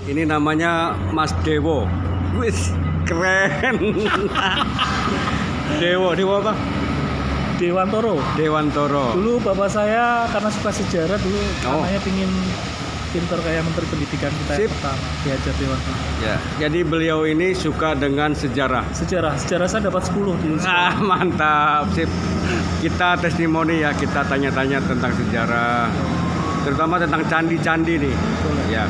Ini namanya Mas Dewo. Wis, keren. Dewo apa? Dewantoro. Dewantoro. Dulu bapak saya karena suka sejarah dulu namanya pingin pinter kayak Menteri Pendidikan kita yang Sip. pertama, diajar Dewantoro. Ya, jadi beliau ini suka dengan sejarah. Sejarah saya dapat 10 di Ah, mantap, sip. Kita testimoni ya, kita tanya-tanya tentang sejarah, terutama tentang candi-candi nih. Ya.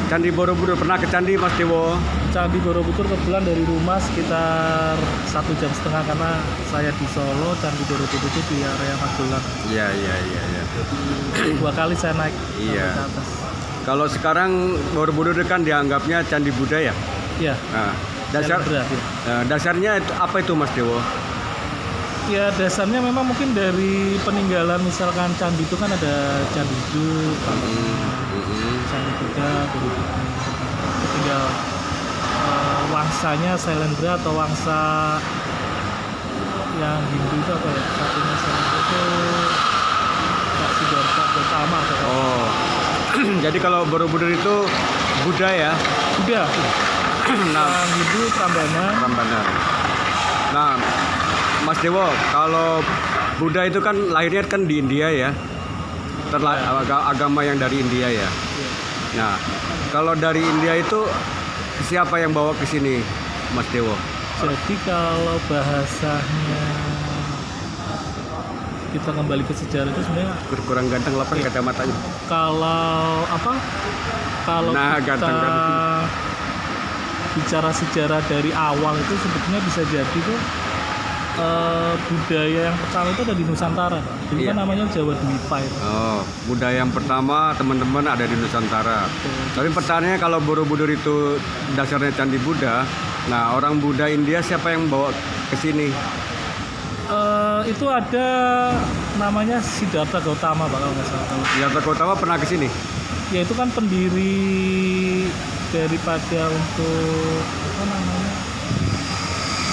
Candi Borobudur, pernah ke candi Mas Dewo? Candi Borobudur kebetulan dari rumah sekitar 1,5 jam karena saya di Solo, Candi Borobudur itu di area Magelang. Iya. 2 kali saya naik Iya. sampai ke atas. Kalau sekarang Borobudur kan dianggapnya candi budaya. Iya. Nah, dasarnya itu, apa itu Mas Dewo? Ya dasarnya memang mungkin dari peninggalan misalkan candi itu kan ada candi hidup, candi Buddha, Borobudur. Tinggal wangsanya Sailendra atau wangsa yang Hindu itu apa ya? Satunya Sailendra itu Kak Siddhartha Gautama atau Oh, jadi kalau Borobudur itu Buddha ya? Buddha. Nah, Yang Hindu Prambanan. Prambanan. Nah, Mas Dewo, kalau Buddha itu kan lahirnya kan di India ya, agama yang dari India ya. Nah, kalau dari India itu siapa yang bawa ke sini, Mas Dewo? Jadi kalau bahasanya kita kembali ke sejarah itu sebenarnya Kurang ganteng lapan kacamatanya. kalau apa? Kalau Nah, kita ganteng. bicara sejarah dari awal itu sebetulnya bisa jadi tuh budaya yang pertama itu ada di Nusantara. Dulu Iya. kan namanya Jawa Dwipa itu. Oh, budaya yang pertama teman-teman ada di Nusantara. Tapi pertanyaannya kalau Borobudur itu dasarnya candi Buddha, nah orang Buddha India siapa yang bawa ke sini? Itu ada namanya Siddhartha Gautama kalau nggak salah. Siddhartha Gautama pernah ke sini? Ya itu kan pendiri daripada untuk apa namanya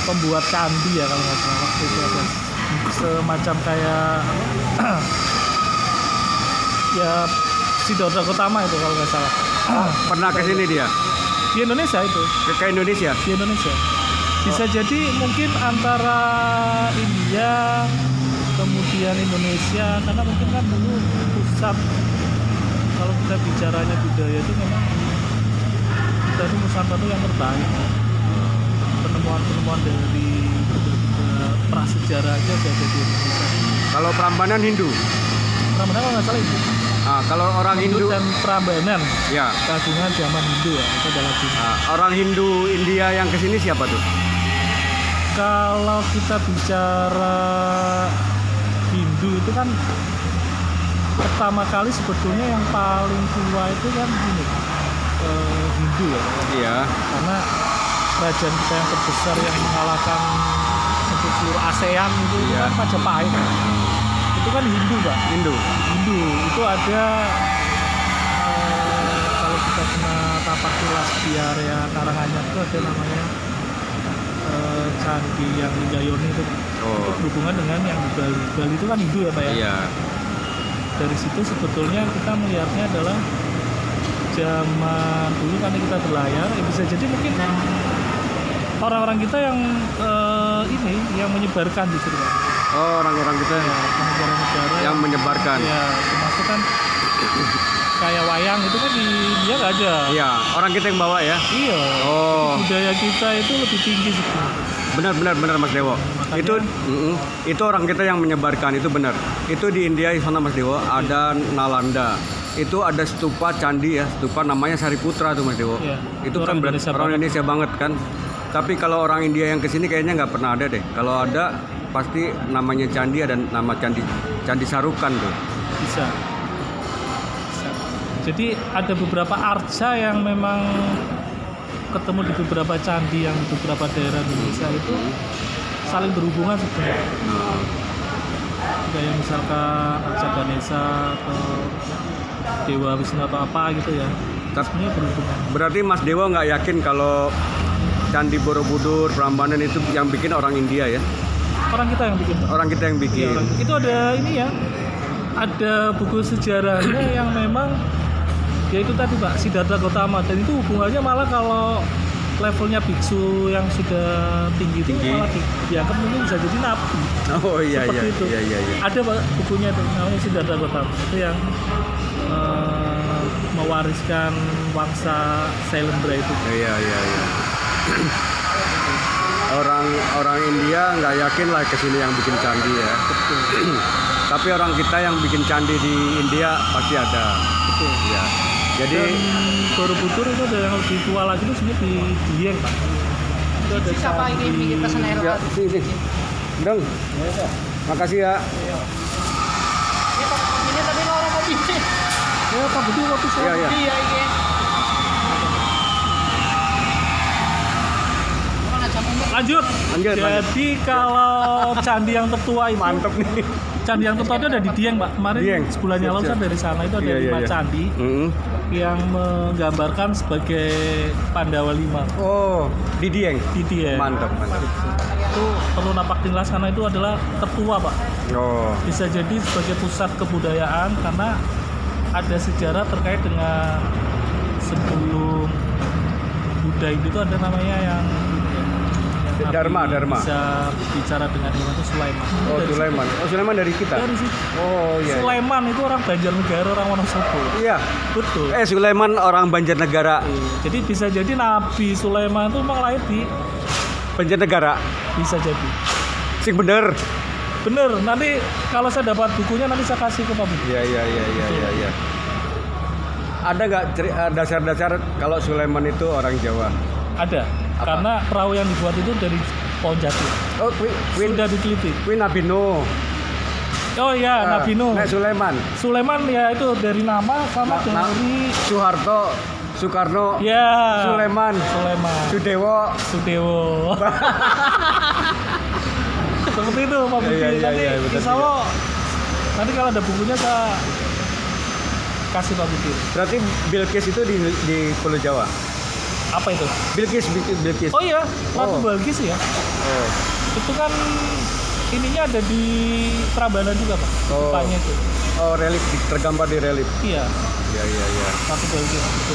pembuat candi ya kalau nggak salah waktu itu ada semacam kayak ya Siddhartha Gautama itu kalau nggak salah. Pernah ke sini dia? Di Indonesia itu, Ke Indonesia? di Indonesia. Bisa jadi mungkin antara India kemudian Indonesia karena mungkin kan dulu pusat kalau kita bicaranya budaya itu memang kita itu Nusantara itu yang terbaik. Penemuan-penemuan dari prasejarah aja ada di Indonesia. Kalau Prambanan Hindu? Prambanan kalau nggak salah itu. Ah, kalau orang Hindu, dan Prambanan ya. kagungan zaman Hindu ya itu adalah Hindu. Ah, orang Hindu India yang ke sini siapa tuh? Kalau kita bicara Hindu itu kan pertama kali sebetulnya yang paling tua itu kan ini Hindu ya. Iya. Karena kerajaan kita yang terbesar yang mengalahkan untuk seluruh ASEAN itu Iya. kan Majapahit. Itu kan Hindu, Pak. Hindu. Hindu itu ada kalau kita kena tapak tilas di area Karanganyar itu ada namanya candi yang Lingayoni itu. Oh. Itu berhubungan dengan yang di Bali. Bali itu kan Hindu ya, Pak ya. Iya. Dari situ sebetulnya kita melihatnya adalah zaman dulu kan kita berlayar, ya bisa jadi mungkin orang-orang kita yang ini yang menyebarkan justru Pak. Oh, orang-orang kita Ya, negara-negara yang menyebarkan. ya termasuk kan kayak wayang itu kan di dia nggak ada. Iya, orang kita yang bawa ya. Iya. Oh. Budaya kita itu lebih tinggi sebetulnya. Benar Mas Dewo. Makanya- Itu orang kita yang menyebarkan, itu benar. Itu di India di sana Mas Dewo ada Nalanda. Itu ada stupa candi ya, stupa namanya Sariputra tuh Mas Dewo. Iya, Itu itu kan orang berarti Indonesia orang banget. Indonesia banget kan. Tapi kalau orang India yang kesini kayaknya nggak pernah ada deh. Kalau ada pasti namanya candi, ada nama candi Sarukan tuh. Bisa. Jadi ada beberapa arca yang memang ketemu di beberapa candi yang di beberapa daerah Indonesia itu saling berhubungan sebenarnya. Kayak misalkan arca Ganesha atau Dewa Wisnu atau apa gitu ya. Sebenarnya berhubungan. Berarti Mas Dewo nggak yakin kalau Candi Borobudur, Prambanan itu yang bikin orang India ya? Orang kita yang bikin. Orang kita yang Iya, bikin. itu ada ini ya. Ada buku sejarahnya yang memang Ya itu tadi Pak, Siddhartha Gautama, dan itu hubungannya malah kalau levelnya biksu yang sudah tinggi itu malah dianggap mungkin bisa jadi nabi. Oh iya Seperti iya, itu. iya iya iya. Ada Pak bukunya itu namanya Siddhartha Gautama, itu yang mewariskan wangsa Sailendra itu. Iya iya iya. Orang India nggak yakin lah kesini yang bikin candi ya. Tapi orang kita yang bikin candi di India pasti ada. Betul. Ya. Jadi Dan Borobudur itu ada yang lebih tua lagi itu sebenarnya di Dieng Pak. Itu ada Siapa ini bikin pesan air ya, laut? sini. Dong. Makasih ya. Ini kopi ini tadi orang kopi. Ya Pak Budi kopi saya. Iya iya. Iya ini. Mana jamunya? Lanjut. Lanjut, Jadi kalau candi yang tertua itu, Mantep nih. candi yang tertua itu ada di Dieng Pak. Kemarin Dieng. sebulan yang lalu Siap, kan dari sana itu ada Iya, iya, 5 iya. candi yang menggambarkan sebagai Pandawa 5 Oh, di Dieng. di Dieng. Mantap, mantap. Itu perlu napak tilas karena itu adalah tertua Pak. Oh, Bisa jadi sebagai pusat kebudayaan karena ada sejarah terkait dengan sebelum Buddha itu ada namanya yang Dharma, Nabi Dharma. bisa bicara dengan hewan itu Sulaiman. Itu oh dari Sulaiman. Oh, Sulaiman dari situ. kita. Dari situ. Oh iya. Sulaiman itu orang Banjarnegara, orang Wonosobo. Iya. Betul. Sulaiman orang Banjarnegara. Jadi bisa jadi Nabi Sulaiman itu memang lahir di, Banjarnegara. bisa jadi. Sing bener. Bener. Nanti kalau saya dapat bukunya nanti saya kasih ke Pak Budi. Iya iya iya iya iya. Ya. Ada nggak dasar-dasar kalau Sulaiman itu orang Jawa? Ada. Apa? Karena perahu yang dibuat itu dari pohon jati. Oh, Queen Sudah diteliti. Nabi Nuh. Oh iya, Nabi Nuh. Nek Sulaiman. Sulaiman ya itu dari nama sama dari Soeharto, Soekarno, ya Sulaiman, Sudewo. Sudewo. Seperti itu Pak Budi. Iya, iya, Nanti iya, betul, insya Allah nanti kalau ada bukunya saya kasih Pak Budi. Berarti Bilqis itu di Pulau Jawa. Apa itu? Bilqis. Oh iya, Ratu Oh. Balkis ya. Oh. Itu kan ininya ada di Prambanan juga Pak. Oh. Depannya itu. Oh, relief tergambar di relief. Iya, Iya iya iya. Ratu Balkis itu.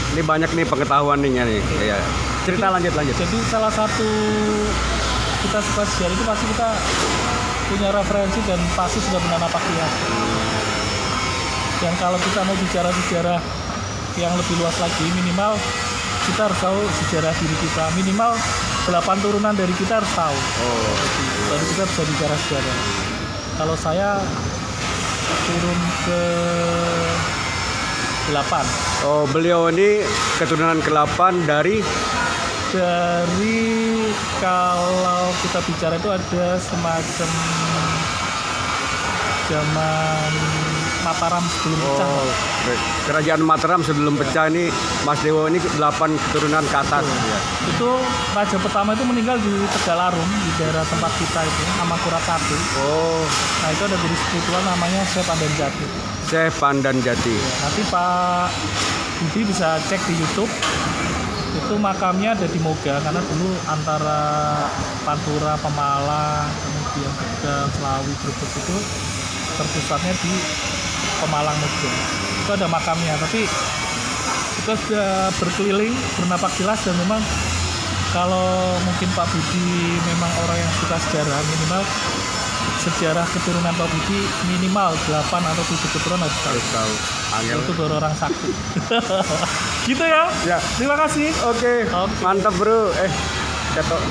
Ini banyak nih pengetahuan nih. Iya. Cerita lanjut. Jadi salah satu kita suka sejarah itu pasti kita punya referensi dan pasti sudah pernah napak tilas. Dan kalau kita mau bicara sejarah yang lebih luas lagi, minimal kita harus tahu sejarah diri kita. Minimal 8 turunan dari kita harus tahu. Oh. Baru kita bisa bicara sejarah. Kalau saya turun ke 8. Oh, beliau ini keturunan ke-8 dari Kalau kita bicara itu ada semacam zaman Mataram sebelum pecah. Oh, kerajaan Mataram sebelum pecah ini Mas Dewo ini 8 keturunan ke atas. Ya. Itu raja pertama itu meninggal di Tegalarum di daerah tempat kita itu, Amakura 1. Oh, Nah itu ada guru spiritual namanya Syekh Pandan Jati. Syekh Pandan Jati. Nanti Pak Budi bisa cek di YouTube. Itu makamnya ada di Moga karena dulu antara Pantura, Pemalang, kemudian Tegal, Selawi, Brebes itu terpusatnya di Pemalang Moga. Itu ada makamnya, tapi kita sudah berkeliling, bernapak tilas dan memang kalau mungkin Pak Budi memang orang yang suka sejarah, minimal sejarah keturunan Pak Budi minimal 8 atau 7 keturunan harus tahu. Tahu. Angel. Itu baru orang sakti. Gitu ya. Ya. Terima kasih. Oke. Oke. Mantap, Bro. Ketok.